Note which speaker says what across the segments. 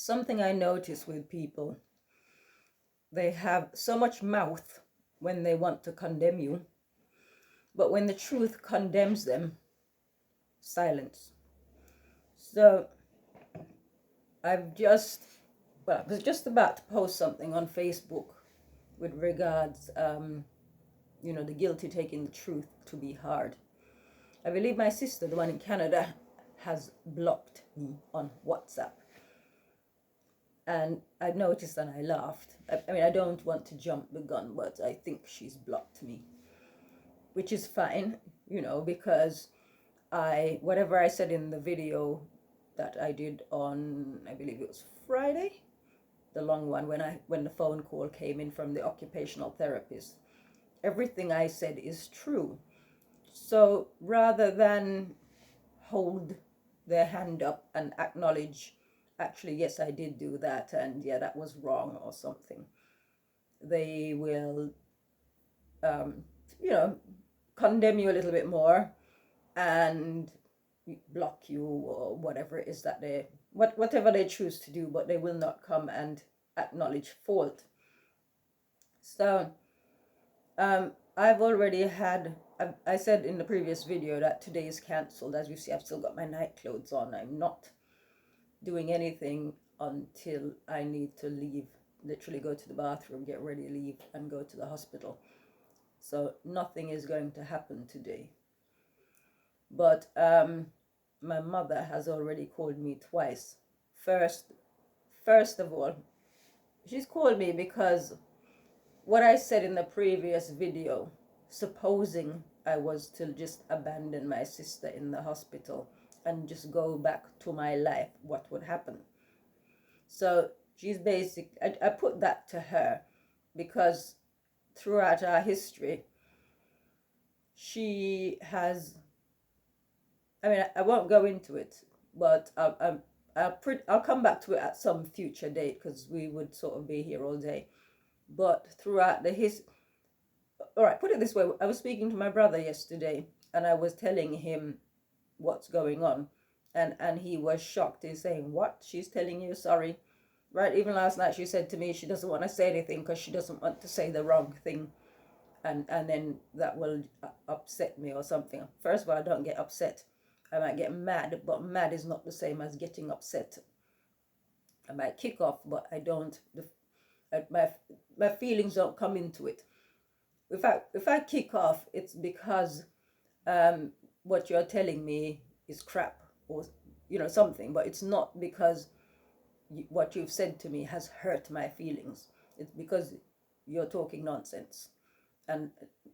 Speaker 1: something I notice with people, they have so much mouth when they want to condemn you, but when the truth condemns them, silence. So I was just about to post something on Facebook with regards, the guilty taking the truth to be hard. I believe my sister, the one in Canada, has blocked me on WhatsApp. And I noticed and I laughed. I mean, I don't want to jump the gun, but I think she's blocked me, which is fine, because whatever I said in the video that I did on, I believe it was Friday, the long one, when the phone call came in from the occupational therapist, everything I said is true. So rather than hold their hand up and acknowledge, actually, yes, I did do that, and yeah, that was wrong or something, they will, um, condemn you a little bit more and block you or whatever it is that whatever they choose to do, but they will not come and acknowledge fault. So I've already had, I said in the previous video that today is cancelled. As you see, I've still got my night clothes on. I'm not doing anything until I need to leave, literally go to the bathroom, get ready, leave, and go to the hospital. So nothing is going to happen today. But my mother has already called me twice. First of all, she's called me because what I said in the previous video, supposing I was to just abandon my sister in the hospital and just go back to my life, what would happen? So she's I put that to her because throughout our history, she has, I mean, I won't go into it, but I'll come back to it at some future date because we would sort of be here all day. But throughout all right, put it this way, I was speaking to my brother yesterday and I was telling him what's going on, and he was shocked. He's saying, what? She's telling you sorry? Right, even last night she said to me she doesn't want to say anything because she doesn't want to say the wrong thing, and then that will upset me or something. First of all, I don't get upset. I might get mad, but mad is not the same as getting upset. I might kick off, but I don't, my feelings don't come into it. If I kick off, it's because what you're telling me is crap or something, but it's not because what you've said to me has hurt my feelings. It's because you're talking nonsense, and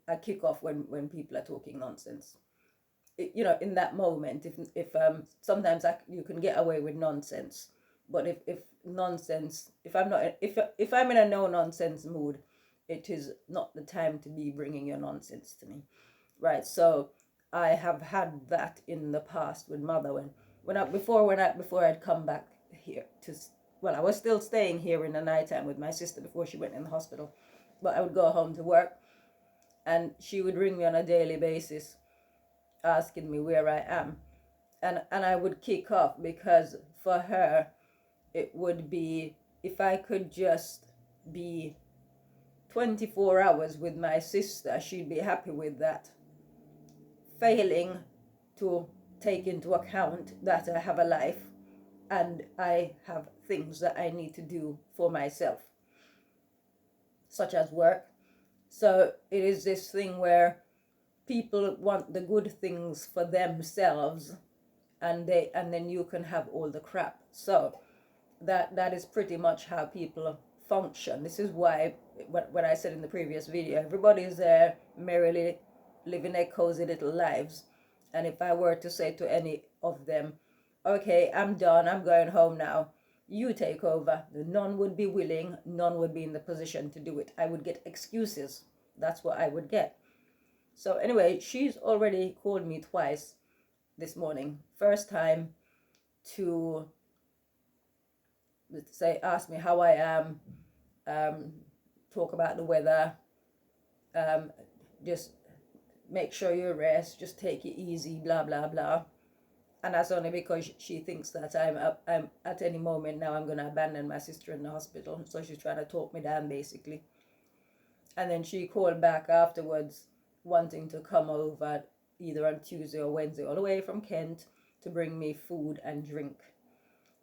Speaker 1: I kick off when people are talking nonsense. In that moment, if sometimes you can get away with nonsense, but if nonsense, if I'm in a no nonsense mood, it is not the time to be bringing your nonsense to me, right? So I have had that in the past with mother before I'd come back here I was still staying here in the nighttime with my sister before she went in the hospital, but I would go home to work, and she would ring me on a daily basis asking me where I am, and I would kick off because for her it would be, if I could just be 24 hours with my sister, she'd be happy with that, failing to take into account that I have a life and I have things that I need to do for myself, such as work. So it is this thing where people want the good things for themselves, and then you can have all the crap. So that is pretty much how people function. This is why when I said in the previous video, everybody's there merrily living their cozy little lives, and if I were to say to any of them, okay, I'm done, I'm going home now, you take over, none would be willing, none would be in the position to do it. I would get excuses. That's what I would get. So anyway, she's already called me twice this morning. First time to ask me how I am, talk about the weather, just make sure you rest, just take it easy, blah blah blah. and that's only because she thinks that I'm at any moment now I'm gonna abandon my sister in the hospital. So she's trying to talk me down basically. And then she called back afterwards, wanting to come over either on Tuesday or Wednesday, all the way from Kent, to bring me food and drink.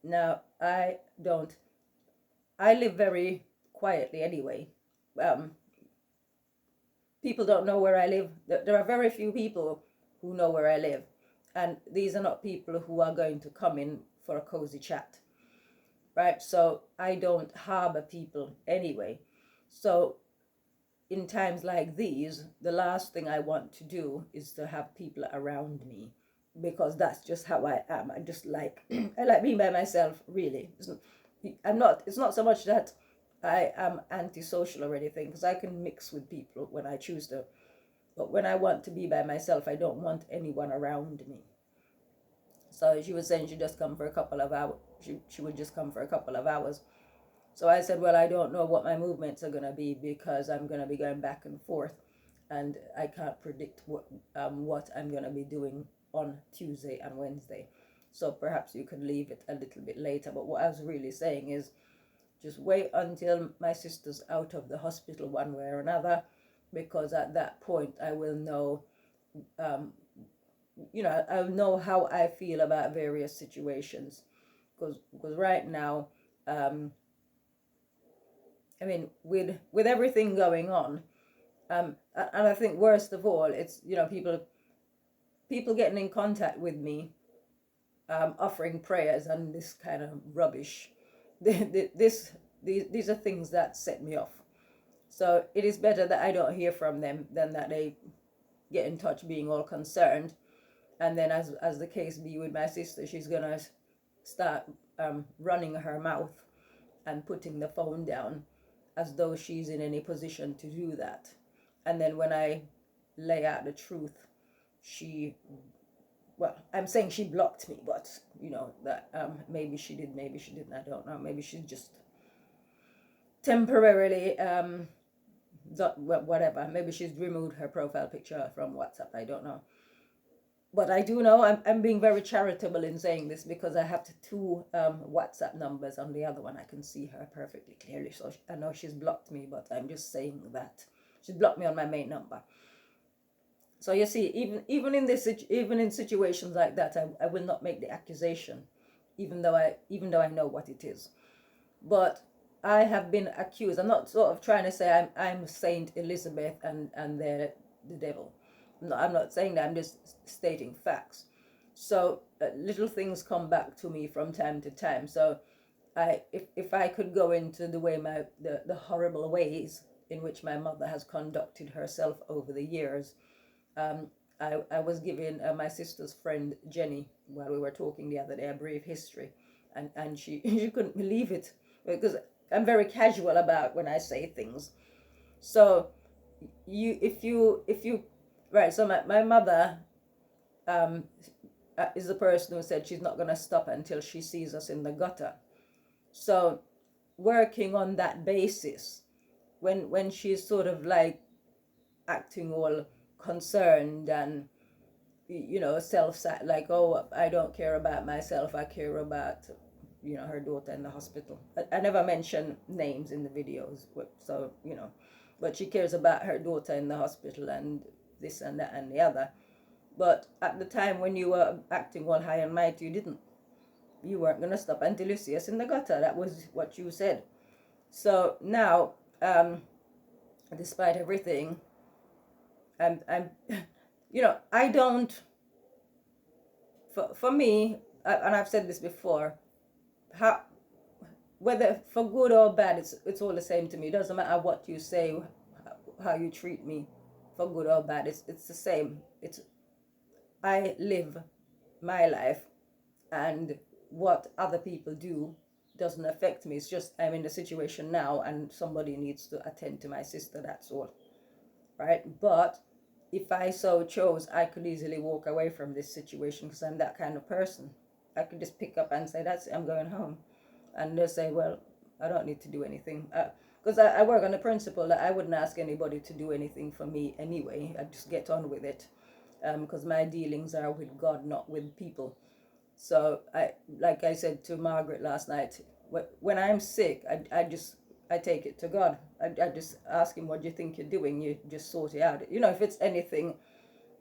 Speaker 1: Now I don't. I live very quietly anyway. Um, People don't know where I live. There are very few people who know where I live, and these are not people who are going to come in for a cozy chat, right? So I don't harbor people anyway. So in times like these, the last thing I want to do is to have people around me, because that's just how I am. I just like I like being by myself. Really, I'm not. It's not so much that I am antisocial or anything, because I can mix with people when I choose to. But when I want to be by myself, I don't want anyone around me. So she was saying she just come for a couple of hours. She would just come for a couple of hours. So I said, well, I don't know what my movements are going to be, because I'm going to be going back and forth, and I can't predict what I'm going to be doing on Tuesday and Wednesday. So perhaps you could leave it a little bit later. But what I was really saying is, just wait until my sister's out of the hospital one way or another, because at that point I will know, I'll know how I feel about various situations. Because right now, I mean, with everything going on, and I think worst of all, it's people getting in contact with me, offering prayers and this kind of rubbish. These are things that set me off. So it is better that I don't hear from them than that they get in touch being all concerned. And then as the case be with my sister, she's gonna start running her mouth and putting the phone down, as though she's in any position to do that. And then when I lay out the truth, well, I'm saying she blocked me, but that maybe she did, maybe she didn't, I don't know. Maybe she just temporarily whatever. Maybe she's removed her profile picture from WhatsApp, I don't know. But I do know I'm being very charitable in saying this, because I have two WhatsApp numbers. On the other one I can see her perfectly clearly, so I know she's blocked me, but I'm just saying that she's blocked me on my main number. So you see, even in situations like that, I will not make the accusation, even though I know what it is. But I have been accused. I'm not sort of trying to say I'm Saint Elizabeth and they're the devil. No, I'm not saying that. I'm just stating facts. So little things come back to me from time to time. So if I could go into the way the horrible ways in which my mother has conducted herself over the years, I was giving my sister's friend Jenny, while we were talking the other day, a brief history, and she she couldn't believe it, because I'm very casual about when I say things. So if you right, so my mother is the person who said she's not going to stop until she sees us in the gutter. So working on that basis, when she's sort of like acting all concerned and self like, oh, I don't care about myself, I care about her daughter in the hospital. I never mention names in the videos, so but she cares about her daughter in the hospital and this and that and the other. But at the time when you were acting all high and mighty, you weren't going to stop until you see us in the gutter. That was what you said. So now, despite everything, I'm I don't, for me, and I've said this before, how, whether for good or bad, it's all the same to me. It doesn't matter what you say, how you treat me, for good or bad. It's the same. I live my life, and what other people do doesn't affect me. It's just I'm in the situation now, and somebody needs to attend to my sister. That's all, right? But if I so chose, I could easily walk away from this situation, because I'm that kind of person. I could just pick up and say, that's it, I'm going home. And they'll say, well, I don't need to do anything. Because I work on the principle that I wouldn't ask anybody to do anything for me anyway. I just get on with it. Because my dealings are with God, not with people. So like I said to Margaret last night, when I'm sick, I take it to God. I just ask him, what do you think you're doing? You just sort it out. You know, if it's anything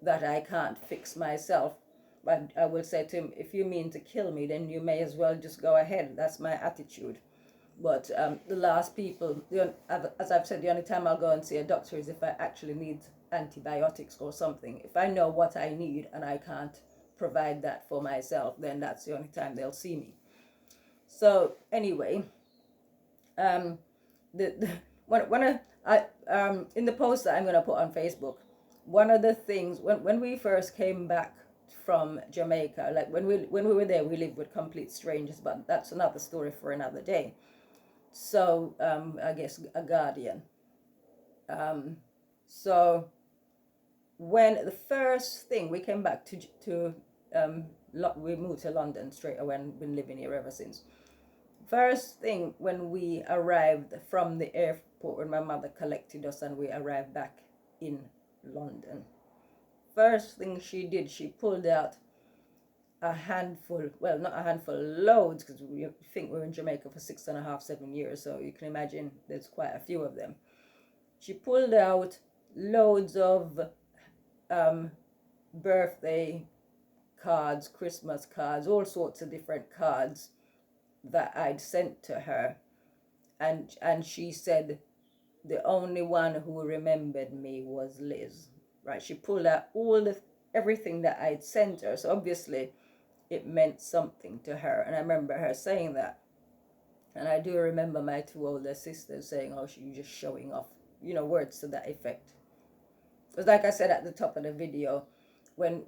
Speaker 1: that I can't fix myself, but I will say to him, if you mean to kill me, then you may as well just go ahead. That's my attitude. But the last people, as I've said, the only time I'll go and see a doctor is if I actually need antibiotics or something. If I know what I need and I can't provide that for myself, then that's the only time they'll see me. So anyway, the when in the post that I'm going to put on Facebook, one of the things when we first came back from Jamaica, like when we were there, we lived with complete strangers, but that's another story for another day. So I guess a guardian. Um, so when the first thing we came back to we moved to London straight away and been living here ever since. First thing when we arrived from the airport, when my mother collected us and we arrived back in London, first thing she did, she pulled out a handful, well, not a handful, loads, because we think we were in Jamaica for 6.5, 7 years, so you can imagine there's quite a few of them. She pulled out loads of birthday cards, Christmas cards, all sorts of different cards that I'd sent to her, and she said the only one who remembered me was Liz. Right? She pulled out everything that I'd sent her, so obviously it meant something to her, and I remember her saying that. And I do remember my two older sisters saying, "Oh, she's just showing off," words to that effect. Because, like I said at the top of the video, when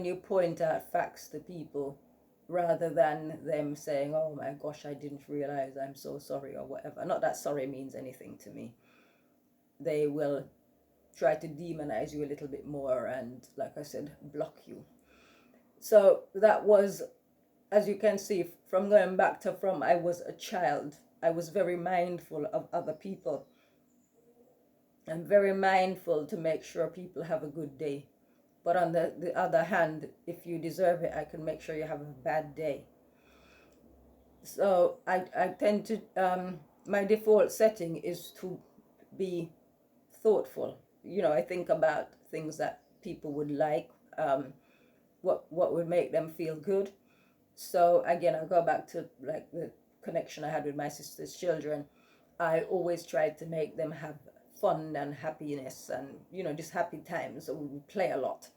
Speaker 1: you point out facts to people, rather than them saying, "Oh my gosh, I didn't realize, I'm so sorry," or whatever. Not that sorry means anything to me. They will try to demonize you a little bit more and, like I said, block you. So that was, as you can see, from going back to from I was a child, I was very mindful of other people. I'm very mindful to make sure people have a good day. But on the other hand, if you deserve it, I can make sure you have a bad day. So I tend to, my default setting is to be thoughtful. I think about things that people would like, what would make them feel good. So again, I'll go back to like the connection I had with my sister's children. I always tried to make them have fun and happiness and, just happy times. So we would play a lot.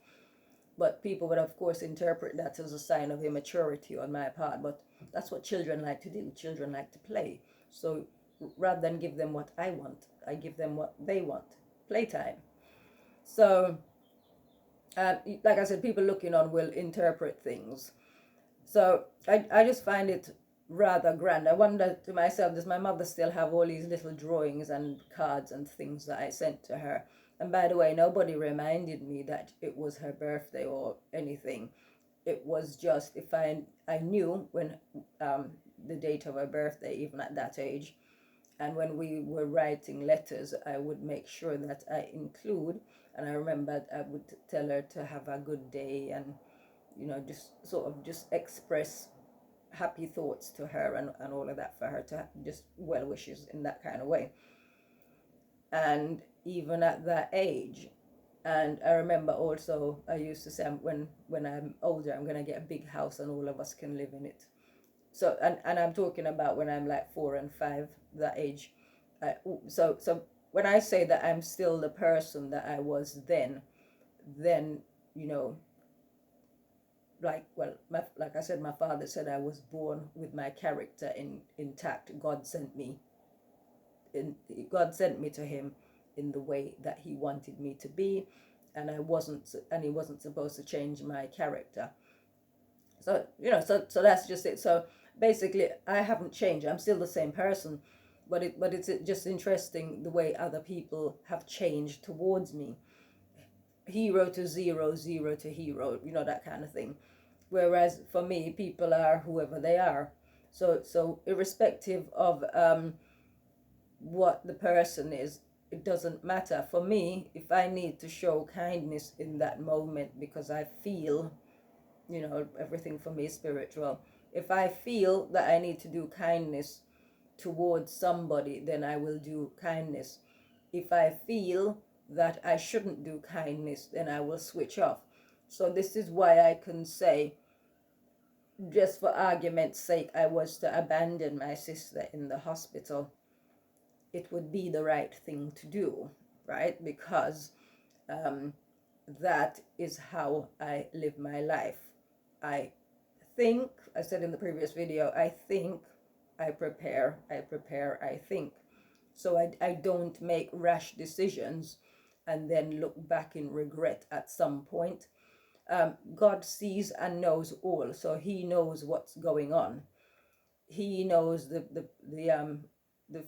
Speaker 1: But people would, of course, interpret that as a sign of immaturity on my part. But that's what children like to do. Children like to play. So rather than give them what I want, I give them what they want, playtime. So, like I said, people looking on will interpret things. So I just find it rather grand. I wonder to myself, does my mother still have all these little drawings and cards and things that I sent to her? And by the way, nobody reminded me that it was her birthday or anything. It was just if I knew when the date of her birthday, even at that age, and when we were writing letters, I would make sure that I include, and I remember I would tell her to have a good day and, just sort of just express happy thoughts to her and all of that for her to just well wishes in that kind of way. And even at that age, and I remember also I used to say when I'm older, I'm going to get a big house and all of us can live in it. So, and I'm talking about when I'm like 4 and 5, that age. So when I say that I'm still the person that I was then, like I said, my father said I was born with my character intact. God sent me to him in the way that he wanted me to be, and he wasn't supposed to change my character. So so that's just it. So basically, I haven't changed. I'm still the same person, but it's just interesting the way other people have changed towards me. Hero to zero, zero to hero, that kind of thing. Whereas for me, people are whoever they are. So irrespective of what the person is, it doesn't matter. For me, if I need to show kindness in that moment because I feel everything for me is spiritual. If I feel that I need to do kindness towards somebody, then I will do kindness. If I feel that I shouldn't do kindness, then I will switch off. So this is why I can say, just for argument's sake, I was to abandon my sister in the hospital, it would be the right thing to do, right? Because that is how I live my life. I think, I said in the previous video, I think, I prepare, I think. So I don't make rash decisions and then look back in regret at some point. God sees and knows all, so he knows what's going on. He knows the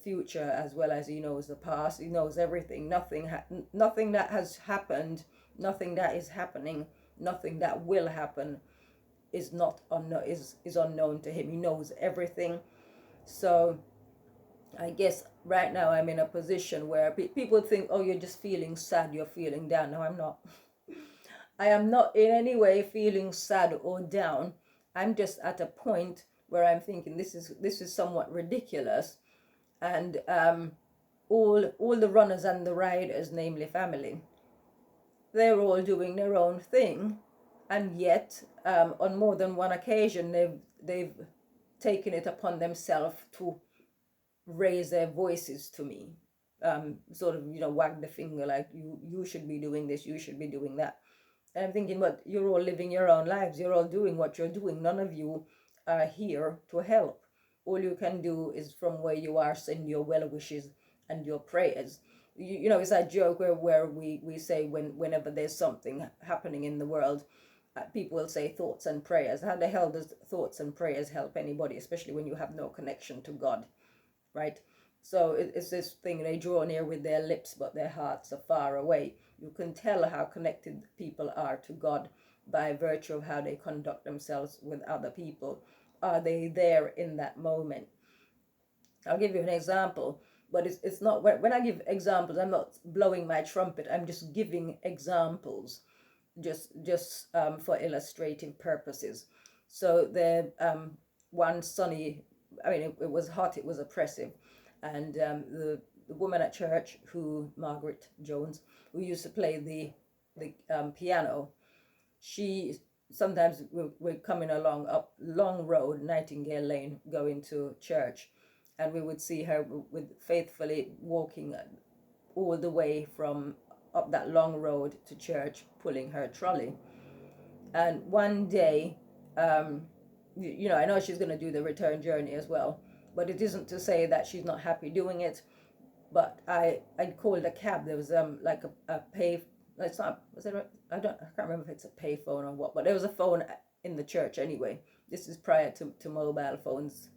Speaker 1: future as well as he knows the past. He knows everything. Nothing that has happened, nothing that is happening, nothing that will happen is not is unknown to him. He knows everything. So I guess right now I'm in a position where people think, oh, you're just feeling sad, you're feeling down. No, I'm not. I am not in any way feeling sad or down. I'm just at a point where I'm thinking this is somewhat ridiculous, and all the runners and the riders, namely family, they're all doing their own thing, and yet on more than one occasion they've taken it upon themselves to raise their voices to me, sort of wag the finger like you should be doing this, you should be doing that. And I'm thinking, but you're all living your own lives, you're all doing what you're doing, none of you are here to help. All you can do is from where you are send your well wishes and your prayers. It's that joke where we say whenever there's something happening in the world, people will say thoughts and prayers. How the hell does thoughts and prayers help anybody, especially when you have no connection to God, right? So it's this thing, they draw near with their lips, but their hearts are far away. You can tell how connected people are to God by virtue of how they conduct themselves with other people. Are they there in that moment? I'll give you an example, but it's not, when I give examples, I'm not blowing my trumpet, I'm just giving examples, just for illustrative purposes. So the one sunny, it was hot, it was oppressive, and the woman at church, Margaret Jones, who used to play the piano, she sometimes we're coming along up Long Road, Nightingale Lane, going to church, and we would see her with faithfully walking all the way from up that long road to church, pulling her trolley. And one day, I know she's going to do the return journey as well, but it isn't to say that she's not happy doing it. But I called a cab. There was like a pay. It's not. Was it? I can't remember if it's a pay phone or what. But there was a phone in the church anyway. This is prior to mobile phones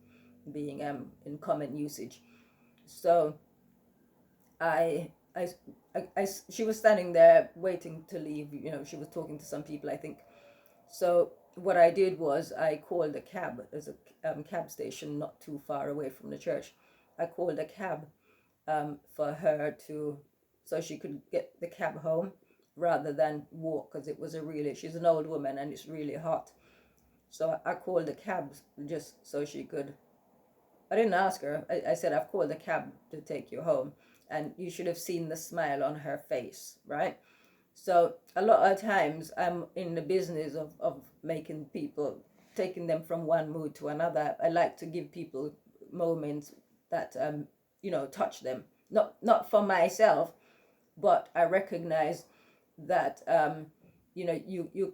Speaker 1: being in common usage. So she was standing there waiting to leave. She was talking to some people, I think. So what I did was I called a cab. There's a cab station not too far away from the church. I called a cab for her so she could get the cab home rather than walk, because she's an old woman and it's really hot. So I called the cab just so she could. I didn't ask her. I said, I've called the cab to take you home. And you should have seen the smile on her face, right? So a lot of times I'm in the business of making people, taking them from one mood to another. I like to give people moments that, touch them. Not for myself, but I recognize that, you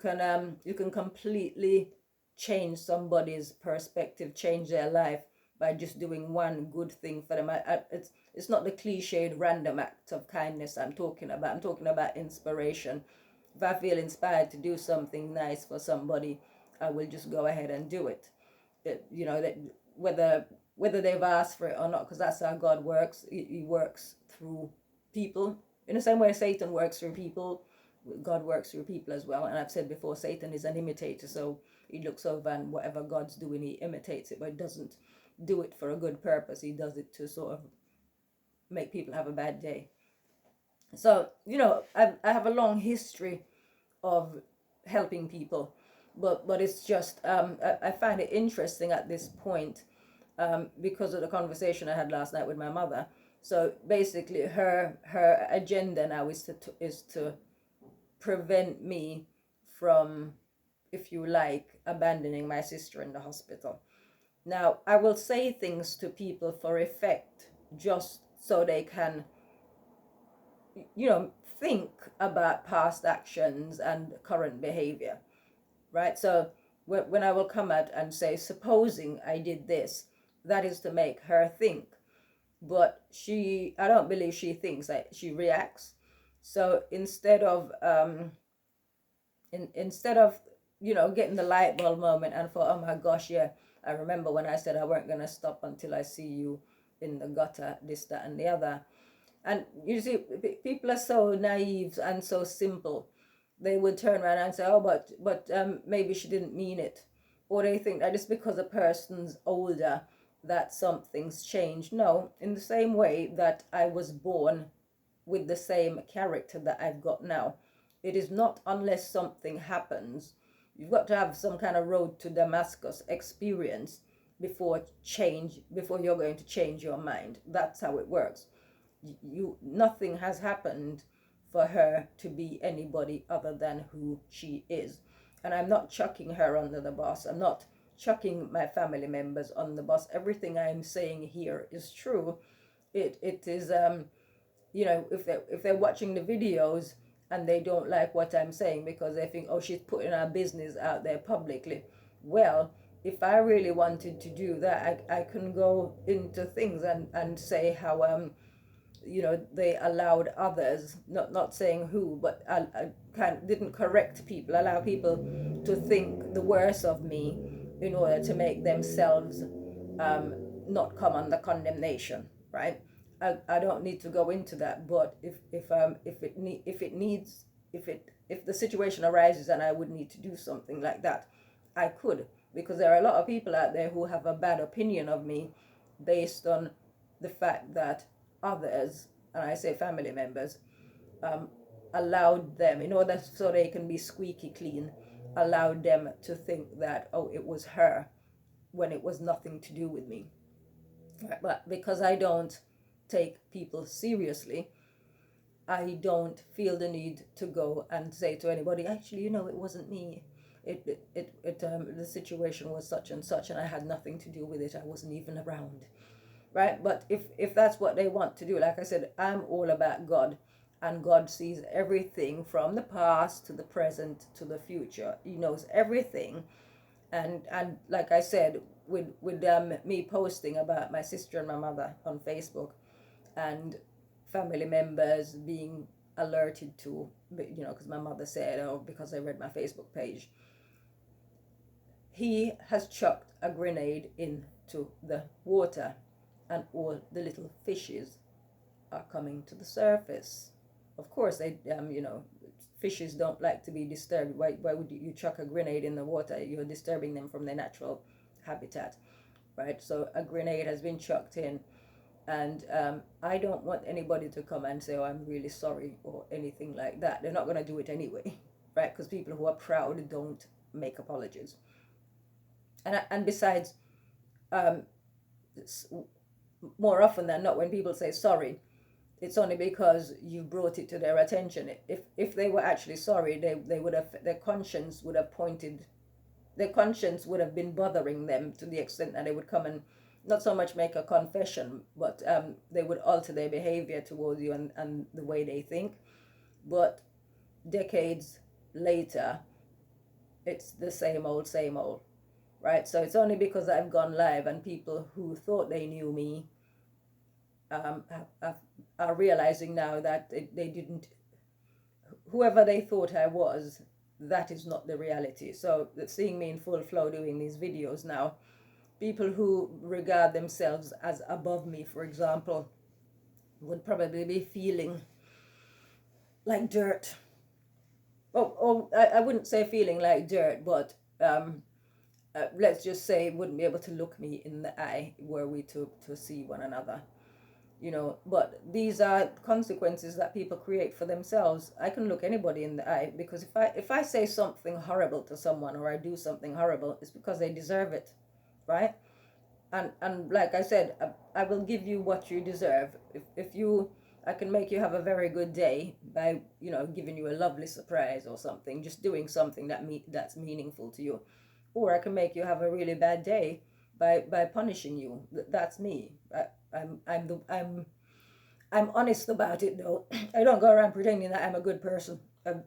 Speaker 1: can completely change somebody's perspective, change their life by just doing one good thing for them. It's not the cliched random act of kindness I'm talking about. I'm talking about inspiration. If I feel inspired to do something nice for somebody, I will just go ahead and do it. That whether they've asked for it or not, because that's how God works. He works through people. In the same way Satan works through people, God works through people as well. And I've said before, Satan is an imitator, so he looks over and whatever God's doing, he imitates it, but he doesn't do it for a good purpose. He does it to sort of make people have a bad day. So I have a long history of helping people, but it's just I find it interesting at this point, because of the conversation I had last night with my mother. So basically, her agenda now is to prevent me from, if you like, abandoning my sister in the hospital. Now, I will say things to people for effect, just so they can, think about past actions and current behavior, right? So when I will come out and say, supposing I did this, that is to make her think. But I don't believe she thinks, she reacts. So instead of getting the light bulb moment and for, oh my gosh, yeah, I remember when I said I weren't going to stop until I see you in the gutter, this, that, and the other. And you see, people are so naive and so simple. They would turn around and say, oh, but maybe she didn't mean it. Or they think that just because a person's older, that something's changed. No, in the same way that I was born with the same character that I've got now. It is not unless something happens. You've got to have some kind of road to Damascus experience before you're going to change your mind. That's how it works. Nothing has happened for her to be anybody other than who she is. And I'm not chucking her under the bus. I'm not chucking my family members on the bus. Everything I'm saying here is true. It is if they're watching the videos and they don't like what I'm saying because they think, oh, she's putting her business out there publicly. Well, if I really wanted to do that, I can go into things and say how they allowed others, not saying who, but I didn't correct people, allow people to think the worst of me in order to make themselves not come under condemnation, right? I don't need to go into that, but if the situation arises and I would need to do something like that, I could, because there are a lot of people out there who have a bad opinion of me based on the fact that others, and I say family members, allowed them, in order so they can be squeaky clean, allowed them to think that, oh, it was her, when it was nothing to do with me. But because I don't take people seriously, I don't feel the need to go and say to anybody, actually, it wasn't me. The situation was such and such, and I had nothing to do with it. I wasn't even around, right? But if that's what they want to do, like I said, I'm all about God, and God sees everything from the past to the present to the future. He knows everything, and like I said, with me posting about my sister and my mother on Facebook, and family members being alerted to, because my mother said, oh, because I read my Facebook page, he has chucked a grenade into the water, and all the little fishes are coming to the surface. Of course, fishes don't like to be disturbed. Why would you chuck a grenade in the water? You're disturbing them from their natural habitat, right? So a grenade has been chucked in, and I don't want anybody to come and say, oh, I'm really sorry, or anything like that. They're not going to do it anyway, right? Because people who are proud don't make apologies. And besides, more often than not, when people say sorry, it's only because you brought it to their attention. If they were actually sorry, they would have, their conscience would have been bothering them to the extent that they would come and not so much make a confession, but they would alter their behavior towards you and the way they think. But decades later, it's the same old, right? So it's only because I've gone live and people who thought they knew me are realizing now that they didn't, whoever they thought I was, that is not the reality. So seeing me in full flow doing these videos now, people who regard themselves as above me, for example, would probably be feeling like dirt. I wouldn't say feeling like dirt, but let's just say wouldn't be able to look me in the eye were we to see one another. But these are consequences that people create for themselves. I can look anybody in the eye, because if I say something horrible to someone, or I do something horrible, it's because they deserve it, right? And like I said, I will give you what you deserve. If you I can make you have a very good day by, giving you a lovely surprise or something, just doing something that's meaningful to you. Or I can make you have a really bad day by punishing you. That's me. I'm honest about it, though. I don't go around pretending that I'm a good person.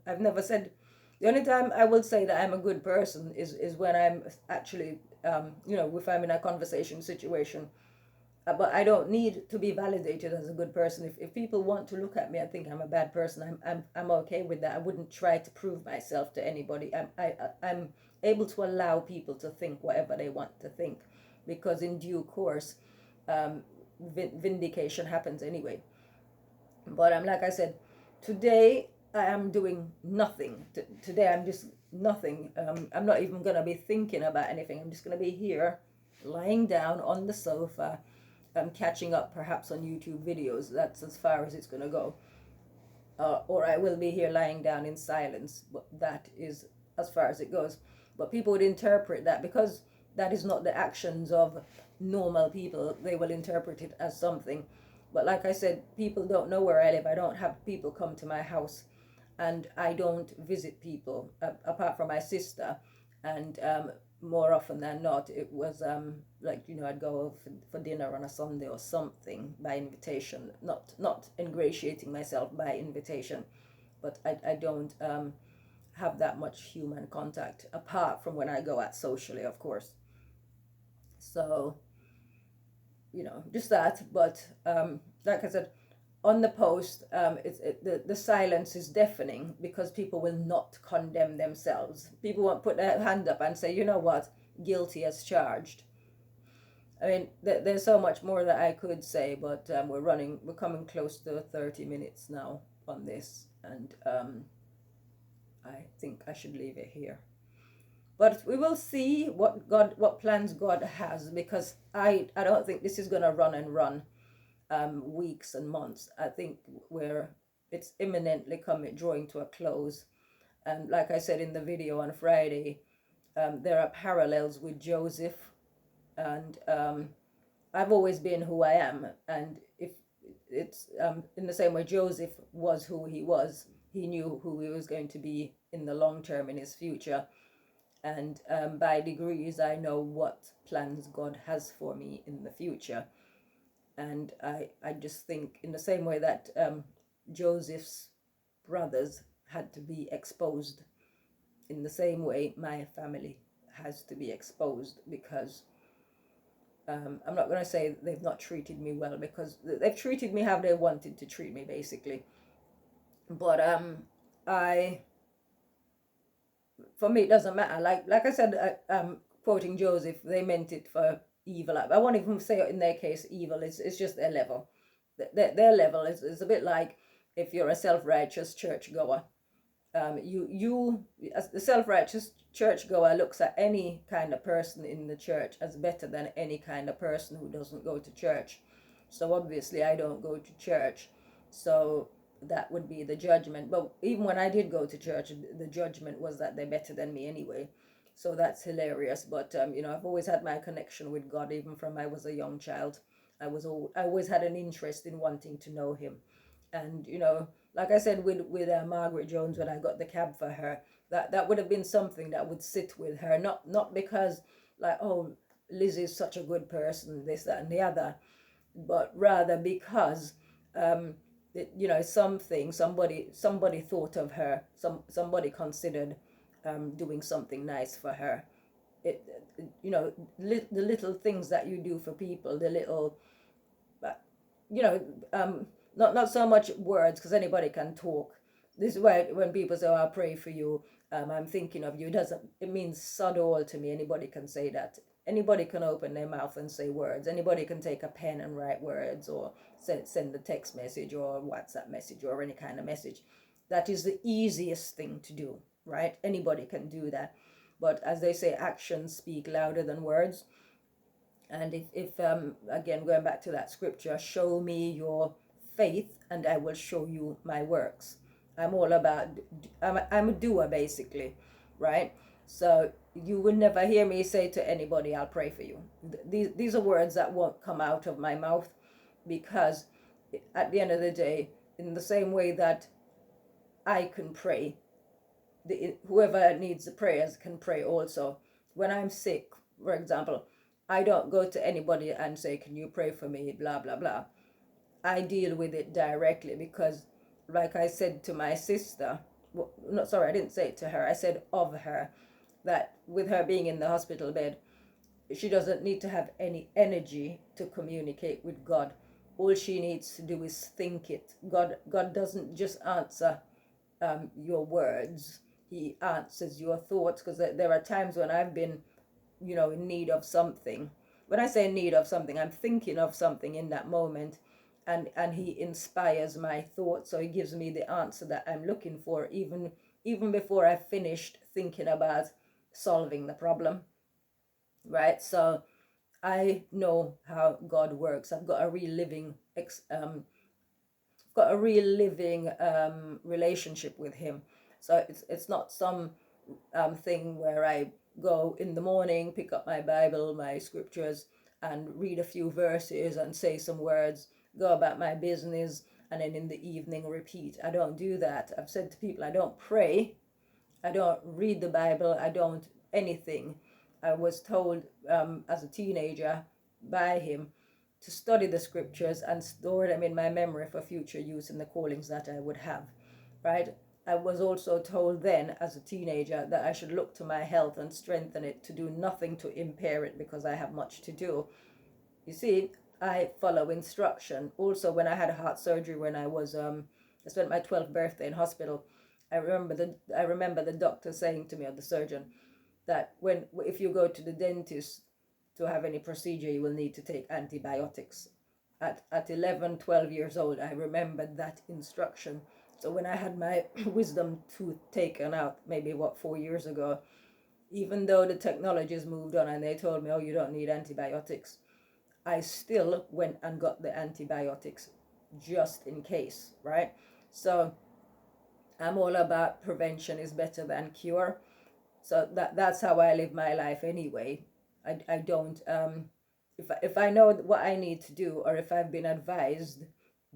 Speaker 1: I've never said. The only time I will say that I'm a good person is when I'm actually, if I'm in a conversation situation. But I don't need to be validated as a good person. If people want to look at me and think I'm a bad person, I'm okay with that. I wouldn't try to prove myself to anybody. I'm able to allow people to think whatever they want to think, because in due course, um, vindication happens anyway. But I'm like I said, today I am doing nothing. Today I'm just nothing. I'm not even gonna be thinking about anything. I'm just gonna be here, lying down on the sofa, catching up perhaps on YouTube videos. That's as far as it's gonna go. Or I will be here lying down in silence. But that is as far as it goes. But people would interpret that, because that is not the actions of normal people. They will interpret it as something. But like I said, people don't know where I live. I don't have people come to my house, and I don't visit people apart from my sister. And more often than not, it was like, I'd go for dinner on a Sunday or something by invitation, not ingratiating myself by invitation. But I don't have that much human contact apart from when I go out socially, of course. So, just that. But like I said, on the post, the silence is deafening, because people will not condemn themselves. People won't put their hand up and say, you know what, guilty as charged. I mean, there's so much more that I could say, but we're coming close to 30 minutes now on this, and I think I should leave it here. But we will see what plans God has, because I don't think this is gonna run and run weeks and months. I think it's imminently coming, drawing to a close. And like I said in the video on Friday, there are parallels with Joseph, and I've always been who I am. And if it's in the same way Joseph was who he was, he knew who he was going to be in the long term, in his future. And by degrees, I know what plans God has for me in the future. And I just think, in the same way that Joseph's brothers had to be exposed, in the same way my family has to be exposed, because I'm not going to say they've not treated me well, because they've treated me how they wanted to treat me, basically. But I for me it doesn't matter. Like I said, quoting Joseph, they meant it for evil. I won't even say in their case evil. It's just their level. Their level is a bit like if you're a self-righteous churchgoer. You as the self-righteous churchgoer looks at any kind of person in the church as better than any kind of person who doesn't go to church. So obviously I don't go to church, so that would be the judgment. But even when I did go to church, the judgment was that they're better than me anyway. So that's hilarious. But I've always had my connection with God, even from I was a young child. I always had an interest in wanting to know Him. And like I said with Margaret Jones, when I got the cab for her, that would have been something that would sit with her, not because, like, oh, Liz is such a good person, this, that, and the other, but rather because somebody thought of her, somebody considered doing something nice for her. it the little things that you do for people, the little uh, you know not so much words, because anybody can talk. This is why when people say, oh, I'll pray for you, I'm thinking of you, it means sod all to me. Anybody can say that. Anybody can open their mouth and say words. Anybody can take a pen and write words, or send a text message or WhatsApp message or any kind of message. That is the easiest thing to do, right? Anybody can do that. But as they say, actions speak louder than words. And if again, going back to that scripture, show me your faith and I will show you my works. I'm all about, I'm a doer basically, right? So you will never hear me say to anybody, I'll pray for you. These are words that won't come out of my mouth, because at the end of the day, in the same way that I can pray, whoever needs the prayers can pray also. When I'm sick, for example, I don't go to anybody and say, can you pray for me, blah, blah, blah. I deal with it directly, because, like I said to my sister, well, no, sorry, I didn't say it to her, I said of her, that with her being in the hospital bed, she doesn't need to have any energy to communicate with God. All she needs to do is think it. God doesn't just answer your words, He answers your thoughts. Because there are times when I've been, in need of something. When I say in need of something, I'm thinking of something in that moment, and He inspires my thoughts, so He gives me the answer that I'm looking for, even before I've finished thinking about solving the problem, right? So I know how God works. I've got a real living relationship with Him. So it's not some thing where I go in the morning, pick up my Bible, my scriptures, and read a few verses and say some words, go about my business, and then in the evening repeat. I don't do that. I've said to people, I don't pray, I don't read the Bible, I don't anything. I was told as a teenager by Him to study the scriptures and store them in my memory for future use in the callings that I would have, right? I was also told then as a teenager that I should look to my health and strengthen it, to do nothing to impair it, because I have much to do. You see, I follow instruction. Also, when I had a heart surgery, when I spent my 12th birthday in hospital, I remember the doctor saying to me, or the surgeon, that if you go to the dentist to have any procedure, you will need to take antibiotics. At 11, 12 years old, I remembered that instruction. So when I had my wisdom tooth taken out, maybe 4 years ago, even though the technology has moved on and they told me, oh, you don't need antibiotics, I still went and got the antibiotics just in case, right? So I'm all about prevention is better than cure. So that's how I live my life anyway. I don't if I know what I need to do, or if I've been advised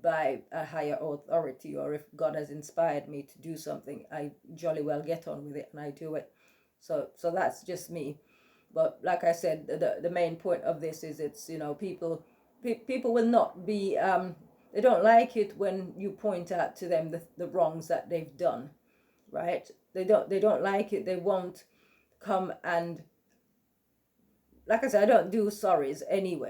Speaker 1: by a higher authority, or if God has inspired me to do something, I jolly well get on with it and I do it. So that's just me. But like I said, the main point of this is, it's, people will not be they don't like it when you point out to them the wrongs that they've done, right? They don't like it. They won't come and, like I said, I don't do sorries anyway.